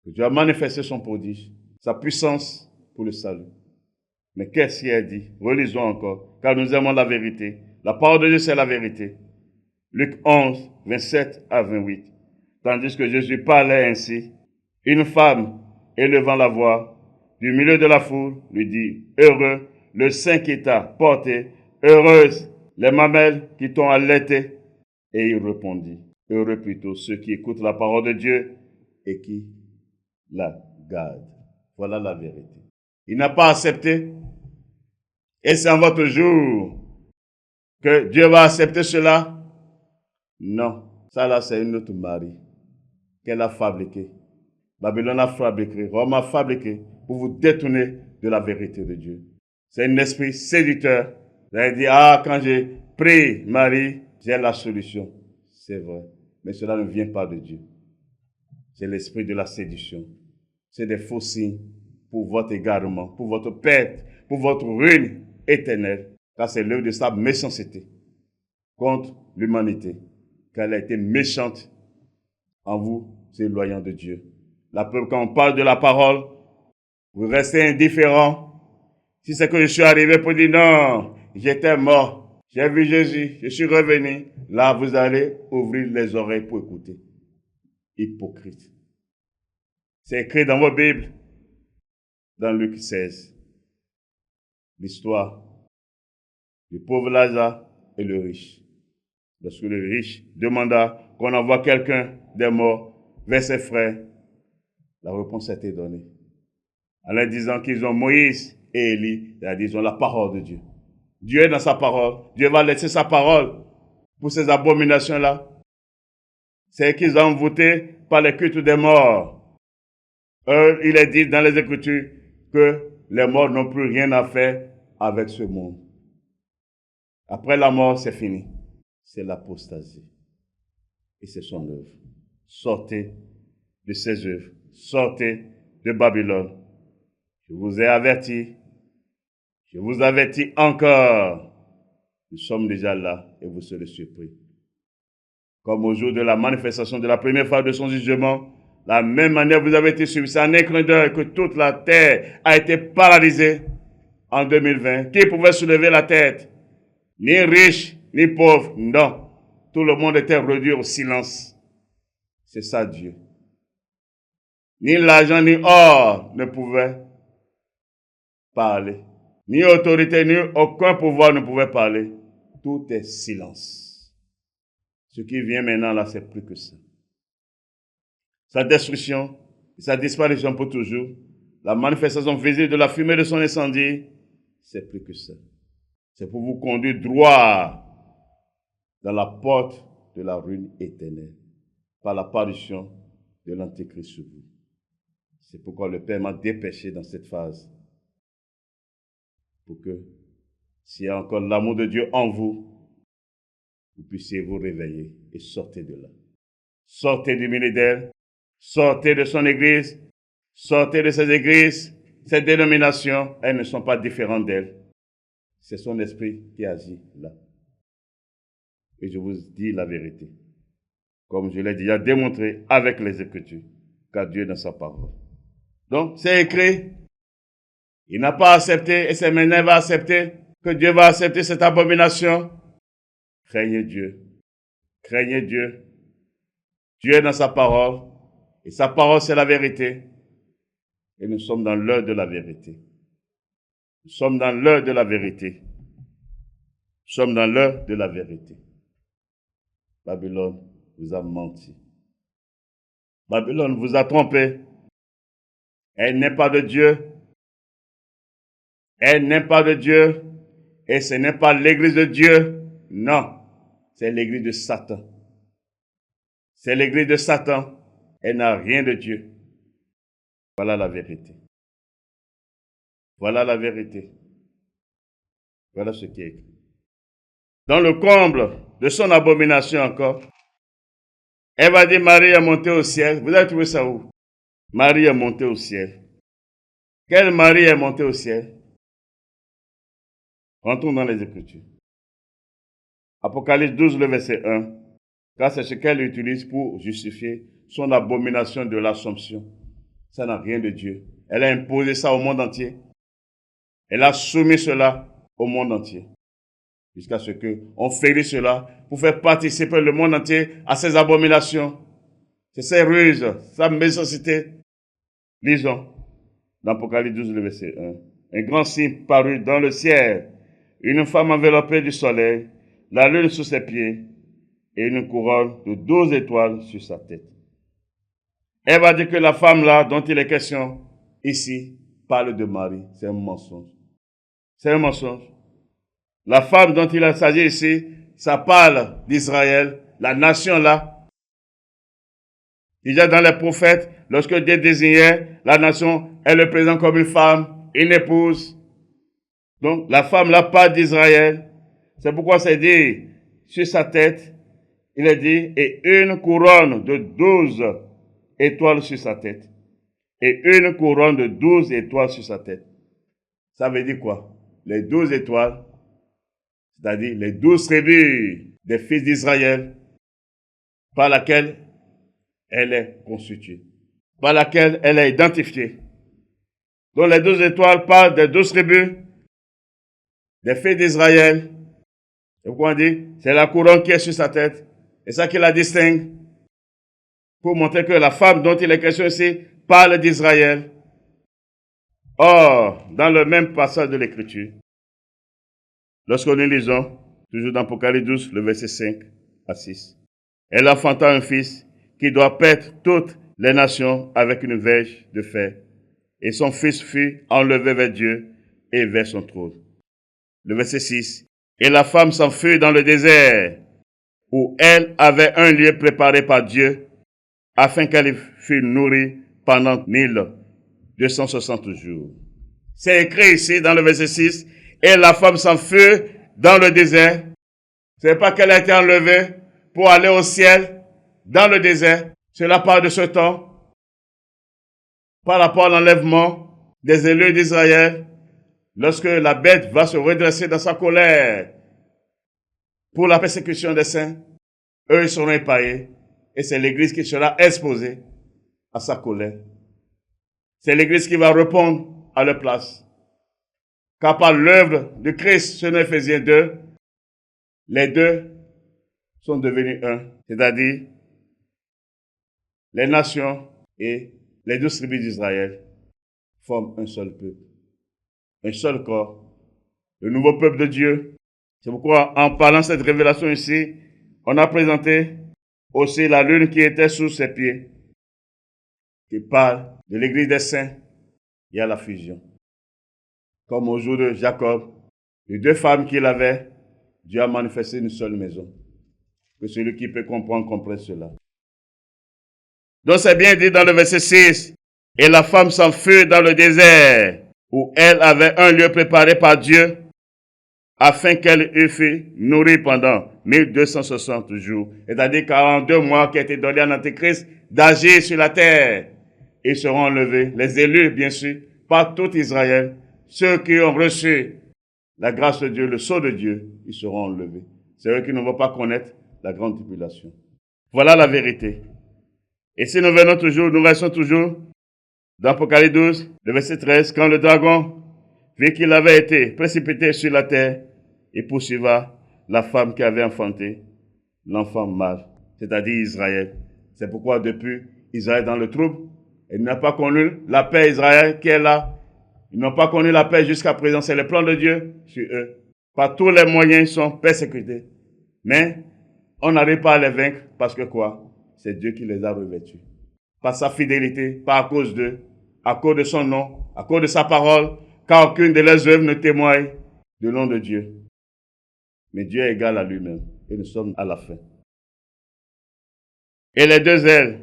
Dieu a manifesté son prodige, sa puissance pour le salut. Mais qu'est-ce qu'il a dit? Relisons encore, car nous aimons la vérité. La parole de Dieu, c'est la vérité. Luc 11, 27 à 28. Tandis que Jésus parlait ainsi, une femme, élevant la voix, du milieu de la foule, lui dit, « Heureux le sein qui t'a porté, heureuse les mamelles qui t'ont allaité. » Et il répondit, « Heureux plutôt ceux qui écoutent la parole de Dieu et qui la gardent. » Voilà la vérité. Il n'a pas accepté. Et c'est en votre jour que Dieu va accepter cela? Non. Ça là, c'est une autre Marie qu'elle a fabriquée. Babylone a fabriqué, Rome a fabriqué pour vous détourner de la vérité de Dieu. C'est un esprit séducteur. Vous avez dit, ah, quand j'ai pris Marie, j'ai la solution. C'est vrai. Mais cela ne vient pas de Dieu. C'est l'esprit de la séduction. C'est des faux signes pour votre égarement, pour votre perte, pour votre ruine éternelle. Car c'est l'œuvre de sa méchanceté contre l'humanité. Car elle a été méchante en vous éloignant de Dieu. La preuve, quand on parle de la parole, vous restez indifférent. Si c'est que je suis arrivé pour dire non, j'étais mort, j'ai vu Jésus, je suis revenu, là vous allez ouvrir les oreilles pour écouter. Hypocrite. C'est écrit dans vos Bibles, dans Luc 16. L'histoire du pauvre Lazare et le riche. Lorsque le riche demanda qu'on envoie quelqu'un des morts vers ses frères, la réponse a été donnée. En leur disant qu'ils ont Moïse et Élie, ils ont la parole de Dieu. Dieu est dans sa parole. Dieu va laisser sa parole pour ces abominations-là. C'est qu'ils ont voté par les cultes des morts. Il est dit dans les Écritures que les morts n'ont plus rien à faire avec ce monde. Après la mort, c'est fini. C'est l'apostasie. Et c'est son œuvre. Sortez de ses œuvres. Sortez de Babylone. Je vous ai averti. Je vous avertis encore. Nous sommes déjà là et vous serez surpris. Comme au jour de la manifestation de la première fois de son jugement, la même manière vous avez été suivis. C'est un écran d'heure que toute la terre a été paralysée en 2020. Qui pouvait soulever la tête? Ni riche, ni pauvre, non. Tout le monde était réduit au silence. C'est ça Dieu. Ni l'argent, ni or ne pouvaient parler. Ni autorité, ni aucun pouvoir ne pouvait parler. Tout est silence. Ce qui vient maintenant là, c'est plus que ça. Sa destruction, sa disparition pour toujours, la manifestation visible de la fumée de son incendie, c'est plus que ça. C'est pour vous conduire droit dans la porte de la ruine éternelle, par l'apparition de l'Antéchrist sur vous. C'est pourquoi le Père m'a dépêché dans cette phase, pour que, s'il y a encore l'amour de Dieu en vous, vous puissiez vous réveiller et sortir de là. Sortez du milieu d'elle, sortez de son église, sortez de ses églises, ses dénominations, elles ne sont pas différentes d'elle. C'est son esprit qui agit là. Et je vous dis la vérité, comme je l'ai déjà démontré avec les Écritures, car Dieu est dans sa parole. Donc, c'est écrit. Il n'a pas accepté et c'est maintenant qu'il va accepter, que Dieu va accepter cette abomination. Craignez Dieu. Craignez Dieu. Dieu est dans sa parole. Et sa parole, c'est la vérité. Et nous sommes dans l'heure de la vérité. Nous sommes dans l'heure de la vérité. Nous sommes dans l'heure de la vérité. Babylone vous a menti. Babylone vous a trompé. Elle n'est pas de Dieu. Elle n'est pas de Dieu. Et ce n'est pas l'église de Dieu. Non. C'est l'église de Satan. C'est l'église de Satan. Elle n'a rien de Dieu. Voilà la vérité. Voilà la vérité. Voilà ce qui est écrit. Dans le comble de son abomination encore, elle va dire Marie est montée au ciel. Vous avez trouvé ça où? Marie est montée au ciel. Quelle Marie est montée au ciel? Rentrons dans les Écritures. Apocalypse 12, le verset 1. Car c'est ce qu'elle utilise pour justifier son abomination de l'Assomption. Ça n'a rien de Dieu. Elle a imposé ça au monde entier. Elle a soumis cela au monde entier. jusqu'à ce qu'on férit cela pour faire participer le monde entier à ces abominations. C'est ces ruses, sa méchanceté. Lisons l'Apocalypse 12, le verset 1. Un grand signe parut dans le ciel, une femme enveloppée du soleil, la lune sous ses pieds et une couronne de 12 étoiles sur sa tête. Elle va dire que la femme là dont il est question ici parle de Marie. C'est un mensonge. C'est un mensonge. La femme dont il s'agit ici, ça parle d'Israël, la nation là. Déjà dans les prophètes, lorsque Dieu désignait la nation, elle le présente comme une femme, une épouse. Donc la femme là parle d'Israël. C'est pourquoi c'est dit sur sa tête, il est dit, et une couronne de 12 étoiles sur sa tête. Et une couronne de 12 étoiles sur sa tête. Ça veut dire quoi? Les 12 étoiles, c'est-à-dire les 12 tribus des fils d'Israël, par laquelle elle est constituée, par laquelle elle est identifiée. Donc les 12 étoiles parlent des 12 tribus des fils d'Israël. Et pourquoi on dit? C'est la couronne qui est sur sa tête. Et ça qui la distingue. Pour montrer que la femme dont il est question ici parle d'Israël. Or, dans le même passage de l'Écriture, lorsque nous lisons, toujours dans Apocalypse 12, le verset 5 à 6, elle enfanta un fils qui doit paître toutes les nations avec une verge de fer. Et son fils fut enlevé vers Dieu et vers son trône. Le verset 6, et la femme s'enfuit dans le désert, où elle avait un lieu préparé par Dieu, afin qu'elle fût nourrie pendant 1260 jours. C'est écrit ici dans le verset 6, et la femme s'enfuit dans le désert. Ce n'est pas qu'elle a été enlevée pour aller au ciel, dans le désert. Cela parle de ce temps, par rapport à l'enlèvement des élus d'Israël, lorsque la bête va se redresser dans sa colère pour la persécution des saints, eux ils seront épargnés, et c'est l'Église qui sera exposée à sa colère. C'est l'Église qui va répondre à leur place. Car par l'œuvre de Christ, selon Éphésiens 2, les deux sont devenus un, c'est-à-dire les nations et les 12 tribus d'Israël forment un seul peuple, un seul corps, le nouveau peuple de Dieu. C'est pourquoi, en parlant de cette révélation ici, on a présenté aussi la lune qui était sous ses pieds, qui parle de l'église des saints et à la fusion. Comme au jour de Jacob, les deux femmes qu'il avait, Dieu a manifesté une seule maison. Que celui qui peut comprendre comprenne cela. Donc c'est bien dit dans le verset 6, et la femme s'enfuit dans le désert, où elle avait un lieu préparé par Dieu, afin qu'elle eût fait nourrir pendant 1260 jours. C'est-à-dire 42 mois qui a été donné à l'Antéchrist d'agir sur la terre. Ils seront enlevés, les élus bien sûr, par tout Israël. Ceux qui ont reçu la grâce de Dieu, le sceau de Dieu, ils seront enlevés. C'est eux qui ne vont pas connaître la grande tribulation. Voilà la vérité. Et si nous venons toujours, nous restons toujours dans Apocalypse 12, le verset 13, quand le dragon vit qu'il avait été précipité sur la terre, il poursuiva la femme qui avait enfanté l'enfant mâle, c'est-à-dire Israël. C'est pourquoi depuis Israël dans le trouble, il n'a pas connu la paix Israël qui est là. Ils n'ont pas connu la paix jusqu'à présent. C'est le plan de Dieu sur eux. Par tous les moyens, ils sont persécutés. Mais on n'arrive pas à les vaincre parce que quoi? C'est Dieu qui les a revêtus. Par sa fidélité, pas à cause d'eux, à cause de son nom, à cause de sa parole, car aucune de leurs œuvres ne témoigne du nom de Dieu. Mais Dieu est égal à lui-même. Et nous sommes à la fin. Et les deux ailes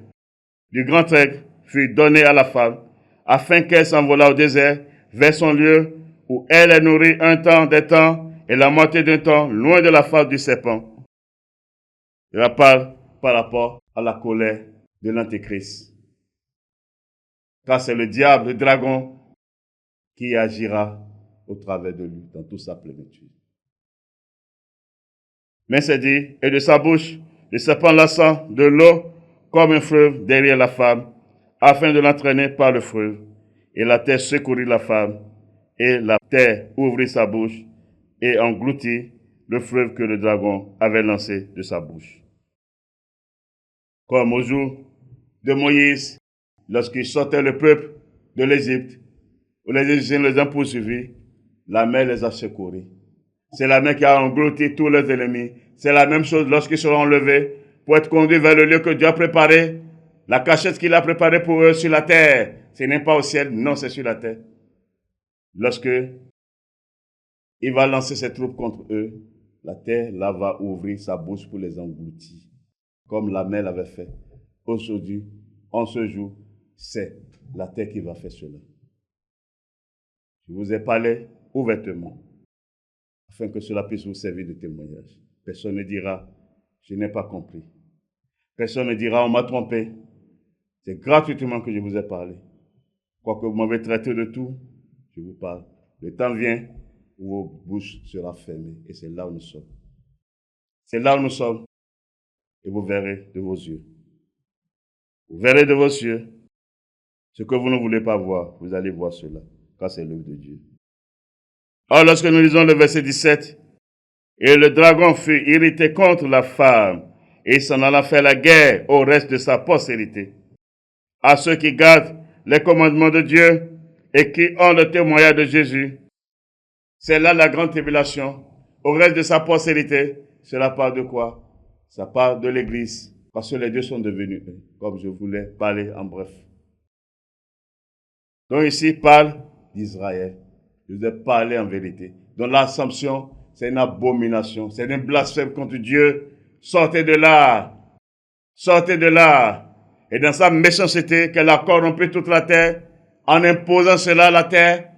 du grand aigle furent données à la femme, afin qu'elle s'envolât au désert, vers son lieu, où elle est nourrie un temps, des temps, et la moitié d'un temps, loin de la face du serpent. Il parle par rapport à la colère de l'Antéchrist. Car c'est le diable, le dragon, qui agira au travers de lui, dans toute sa plénitude. Mais c'est dit, et de sa bouche, le serpent laissa de l'eau comme un fleuve derrière la femme, afin de l'entraîner par le fleuve. Et la terre secourit la femme, et la terre ouvrit sa bouche, et engloutit le fleuve que le dragon avait lancé de sa bouche. Comme au jour de Moïse, lorsqu'il sortait le peuple de l'Égypte, où les Égyptiens les ont poursuivis, la mer les a secourus. C'est la mer qui a englouti tous les ennemis. C'est la même chose lorsqu'ils seront enlevés pour être conduits vers le lieu que Dieu a préparé, la cachette qu'il a préparée pour eux sur la terre. Ce n'est pas au ciel, non, c'est sur la terre. Lorsque il va lancer ses troupes contre eux, la terre là va ouvrir sa bouche pour les engloutir, comme la mer l'avait fait. Aujourd'hui, en ce jour, c'est la terre qui va faire cela. Je vous ai parlé ouvertement, afin que cela puisse vous servir de témoignage. Personne ne dira, je n'ai pas compris. Personne ne dira, on m'a trompé. C'est gratuitement que je vous ai parlé. Quoique vous m'avez traité de tout, je vous parle. Le temps vient où vos bouches seront fermées. Et c'est là où nous sommes. C'est là où nous sommes. Et vous verrez de vos yeux. Vous verrez de vos yeux ce que vous ne voulez pas voir. Vous allez voir cela, car c'est l'œuvre de Dieu. Or, lorsque nous lisons le verset 17, et le dragon fut irrité contre la femme, et il s'en alla faire la guerre au reste de sa postérité, à ceux qui gardent les commandements de Dieu et qui ont le témoignage de Jésus. C'est là la grande tribulation. Au reste de sa postérité, cela parle de quoi? Ça parle de l'Église, parce que les deux sont devenus un, comme je voulais parler en bref. Donc ici, il parle d'Israël. Je vous ai parlé en vérité. Donc l'Assomption, c'est une abomination, c'est un blasphème contre Dieu. Sortez de là. Sortez de là. Et dans sa méchanceté, qu'elle a corrompu toute la terre, en imposant cela à la terre,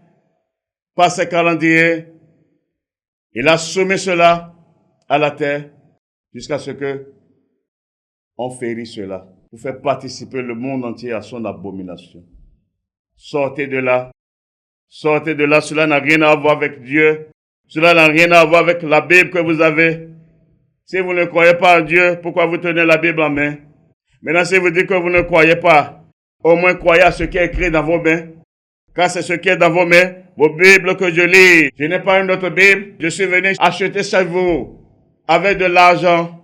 par ses calendriers, il a soumis cela à la terre, jusqu'à ce que on férit cela, pour faire participer le monde entier à son abomination. Sortez de là. Sortez de là, cela n'a rien à voir avec Dieu. Cela n'a rien à voir avec la Bible que vous avez. Si vous ne croyez pas en Dieu, pourquoi vous tenez la Bible en main? Maintenant, si vous dites que vous ne croyez pas, au moins croyez à ce qui est écrit dans vos mains. Car c'est ce qui est dans vos mains, vos Bibles que je lis. Je n'ai pas une autre Bible. Je suis venu acheter chez vous avec de l'argent.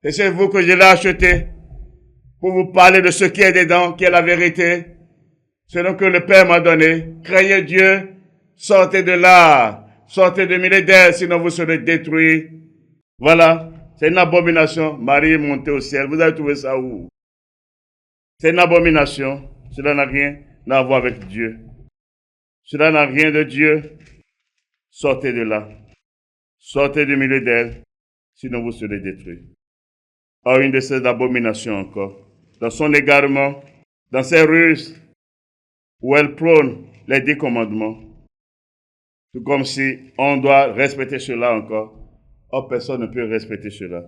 Et c'est vous que je l'ai acheté pour vous parler de ce qui est dedans, qui est la vérité. Selon que le Père m'a donné. Craignez Dieu, sortez de là. Sortez de milieu d'elle, sinon vous serez détruits. Voilà, c'est une abomination. Marie est montée au ciel. Vous avez trouvé ça où? C'est une abomination. Cela n'a rien à voir avec Dieu. Cela n'a rien de Dieu. Sortez de là. Sortez du milieu d'elle, sinon vous serez détruits. Or, une de ces abominations encore, dans son égarement, dans ses ruses, où elle prône les 10 commandements, tout comme si on doit respecter cela encore. Or, personne ne peut respecter cela.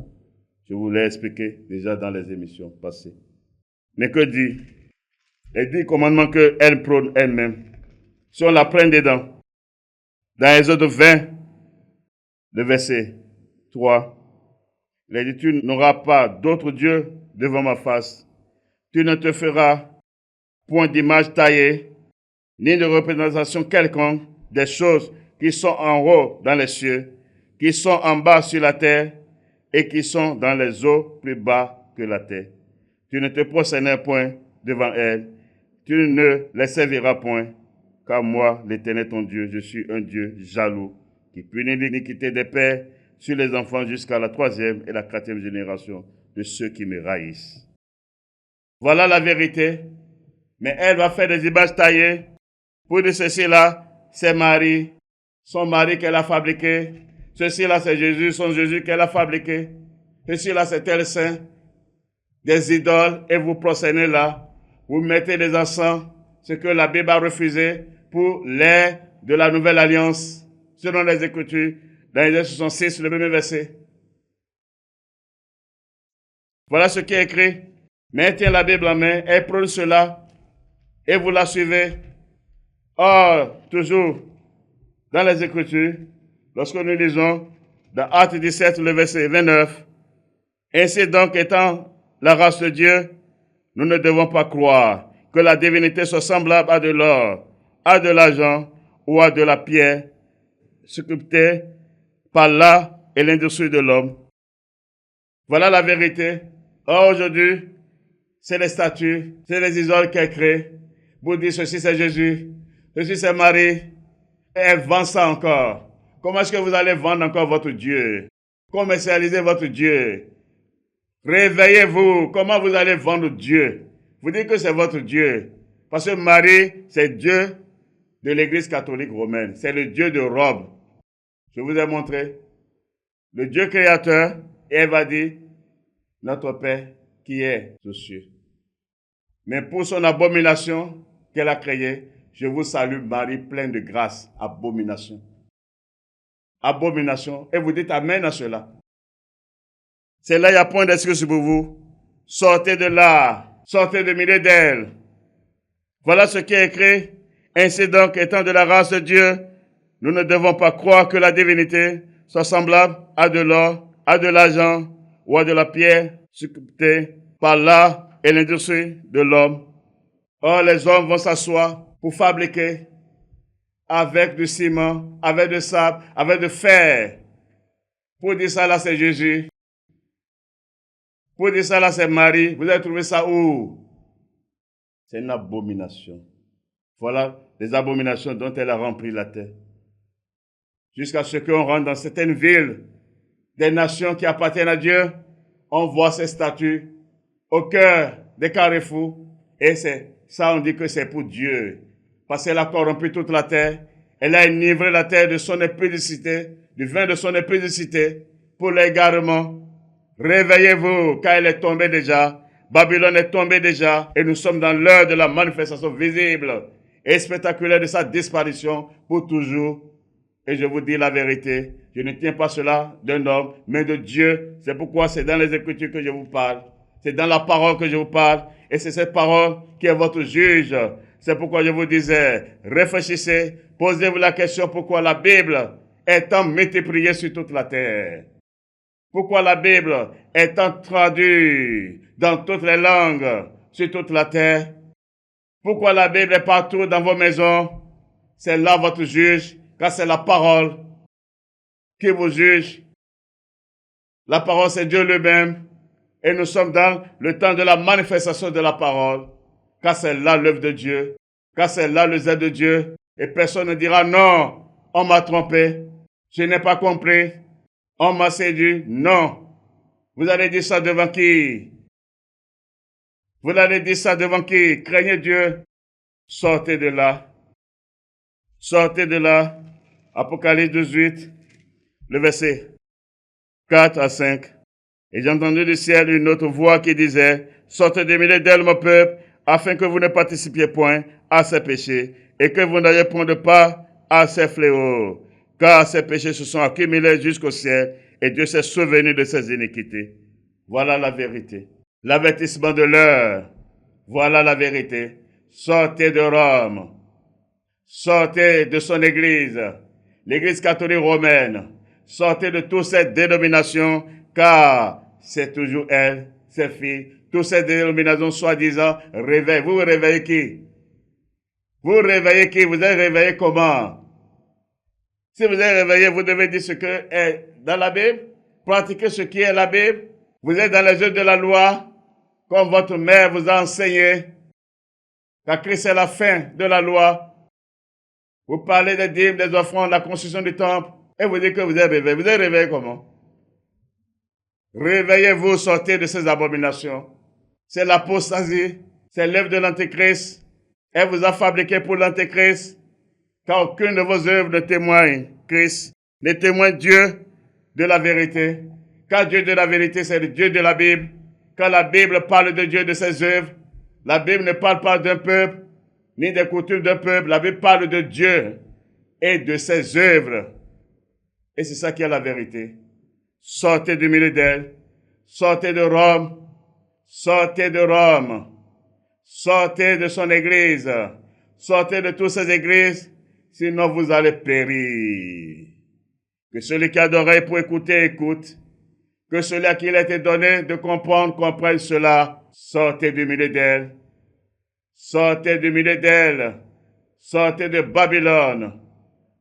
Je vous l'ai expliqué déjà dans les émissions passées. Mais que dit les 10 commandements qu'elle prône elle-même? Si on la prend dedans, dans Exode 20, le verset 3, il a dit, tu n'auras pas d'autre Dieu devant ma face. Tu ne te feras point d'image taillée, ni de représentation quelconque des choses qui sont en haut dans les cieux, qui sont en bas sur la terre, et qui sont dans les eaux plus bas que la terre. Tu ne te prosterneras point devant elles, tu ne les serviras point, car moi, l'Éternel ton Dieu, je suis un Dieu jaloux, qui punit l'iniquité des pères sur les enfants jusqu'à la 3e et la 4e génération de ceux qui me haïssent. Voilà la vérité. Mais elle va faire des images taillées pour dire ceci-là, c'est Marie, son mari qu'elle a fabriqué. Ceci-là, c'est Jésus, son Jésus qu'elle a fabriqué. Ceci-là, c'est tel saint. Des idoles, et vous procédez là. Vous mettez des encens, ce que la Bible a refusé pour l'air de la nouvelle alliance, selon les Écritures, dans Isaïe 66, le premier verset. Voilà ce qui est écrit. Mais elle tient la Bible en main, elle prône cela, et vous la suivez. Or, toujours dans les Écritures, lorsque nous lisons dans Actes 17, le verset 29, ainsi donc étant la race de Dieu, nous ne devons pas croire que la divinité soit semblable à de l'or, à de l'argent ou à de la pierre, sculptée par là et l'industrie de l'homme. Voilà la vérité. Or, aujourd'hui, c'est les statues, c'est les idoles qu'elle crée. Vous dites ceci c'est Jésus, ceci c'est Marie, et elle vend ça encore. Comment est-ce que vous allez vendre encore votre Dieu? Commercialiser votre Dieu? Réveillez-vous. Comment vous allez vendre Dieu? Vous dites que c'est votre Dieu. Parce que Marie, c'est Dieu de l'Église catholique romaine. C'est le Dieu de Rome. Je vous ai montré. Le Dieu créateur. Et elle va dire, notre Père qui est aux cieux. Mais pour son abomination qu'elle a créée, je vous salue Marie, pleine de grâce. Abomination. Abomination. Et vous dites Amen à cela. C'est là, il n'y a point d'excuse pour vous. Sortez de là. Sortez de milieu d'elle. Voilà ce qui est écrit. Ainsi donc, étant de la race de Dieu, nous ne devons pas croire que la divinité soit semblable à de l'or, à de l'argent ou à de la pierre sculptée par l'art et l'industrie de l'homme. Or, les hommes vont s'asseoir pour fabriquer avec du ciment, avec du sable, avec du fer. Pour dire ça là, c'est Jésus. Pour dire ça là, c'est Marie. Vous avez trouvé ça où? C'est une abomination. Voilà les abominations dont elle a rempli la terre. Jusqu'à ce qu'on rentre dans certaines villes, des nations qui appartiennent à Dieu, on voit ces statues au cœur des carrefours. Et c'est ça, on dit que c'est pour Dieu. Parce qu'elle a corrompu toute la terre. Elle a enivré la terre de son impudicité, du vin de son impudicité, pour l'égarement. Réveillez-vous, car elle est tombée déjà. Babylone est tombée déjà. Et nous sommes dans l'heure de la manifestation visible et spectaculaire de sa disparition pour toujours. Et je vous dis la vérité, je ne tiens pas cela d'un homme, mais de Dieu. C'est pourquoi c'est dans les Écritures que je vous parle. C'est dans la parole que je vous parle. Et c'est cette parole qui est votre juge. C'est pourquoi je vous disais, réfléchissez, posez-vous la question pourquoi la Bible est tant multipliée sur toute la terre. Pourquoi la Bible est tant traduite dans toutes les langues sur toute la terre. Pourquoi la Bible est partout dans vos maisons. C'est là votre juge, car c'est la parole qui vous juge. La parole, c'est Dieu lui-même. Et nous sommes dans le temps de la manifestation de la parole. Car c'est là l'œuvre de Dieu. Car c'est là le zèle de Dieu. Et personne ne dira non, on m'a trompé. Je n'ai pas compris. On m'a séduit. Non. Vous allez dire ça devant qui? Vous allez dire ça devant qui? Craignez Dieu. Sortez de là. Sortez de là. Apocalypse 18, le verset 4 à 5. Et j'ai entendu du ciel une autre voix qui disait, sortez des milieux d'elle, mon peuple, afin que vous ne participiez point à ces péchés, et que vous n'ayez point de part à ces fléaux. Car ces péchés se sont accumulés jusqu'au ciel, et Dieu s'est souvenu de ses iniquités. Voilà la vérité. L'avertissement de l'heure. Voilà la vérité. Sortez de Rome. Sortez de son église. L'Église catholique romaine. Sortez de toutes ces dénominations, car c'est toujours elle, ses filles, toutes ces dénominations soi-disant réveillent. Vous réveillez qui? Vous réveillez qui? Vous êtes réveillé comment? Si vous êtes réveillé, vous devez dire ce que est dans la Bible, pratiquer ce qui est la Bible. Vous êtes dans les œuvres de la loi, comme votre mère vous a enseigné, car Christ est la fin de la loi. Vous parlez des dîmes, des offrandes, de la construction du temple, et vous dites que vous êtes réveillé. Vous êtes réveillé comment? Réveillez-vous, sortez de ces abominations. C'est l'apostasie, c'est l'œuvre de l'Antéchrist. Elle vous a fabriqué pour l'Antéchrist, car aucune de vos œuvres ne témoigne Christ, ne témoigne Dieu de la vérité. Car Dieu de la vérité, c'est le Dieu de la Bible. Quand la Bible parle de Dieu, de ses œuvres, la Bible ne parle pas d'un peuple, ni des coutumes d'un peuple. La Bible parle de Dieu et de ses œuvres. Et c'est ça qui est la vérité. Sortez du milieu d'elle. Sortez de Rome. Sortez de Rome. Sortez de son église. Sortez de toutes ces églises, sinon vous allez périr. Que celui qui a d'oreilles pour écouter, écoute. Que celui à qui il a été donné de comprendre, comprenne cela. Sortez du milieu d'elle. Sortez du milieu d'elle. Sortez de Babylone.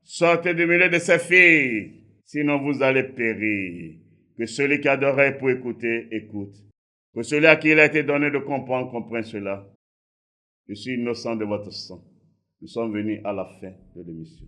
Sortez du milieu de ses filles. Sinon vous allez périr. Que celui qui a d'oreilles pour écouter, écoute. Que celui à qui il a été donné de comprendre, comprenne cela. Je suis innocent de votre sang. Nous sommes venus à la fin de l'émission.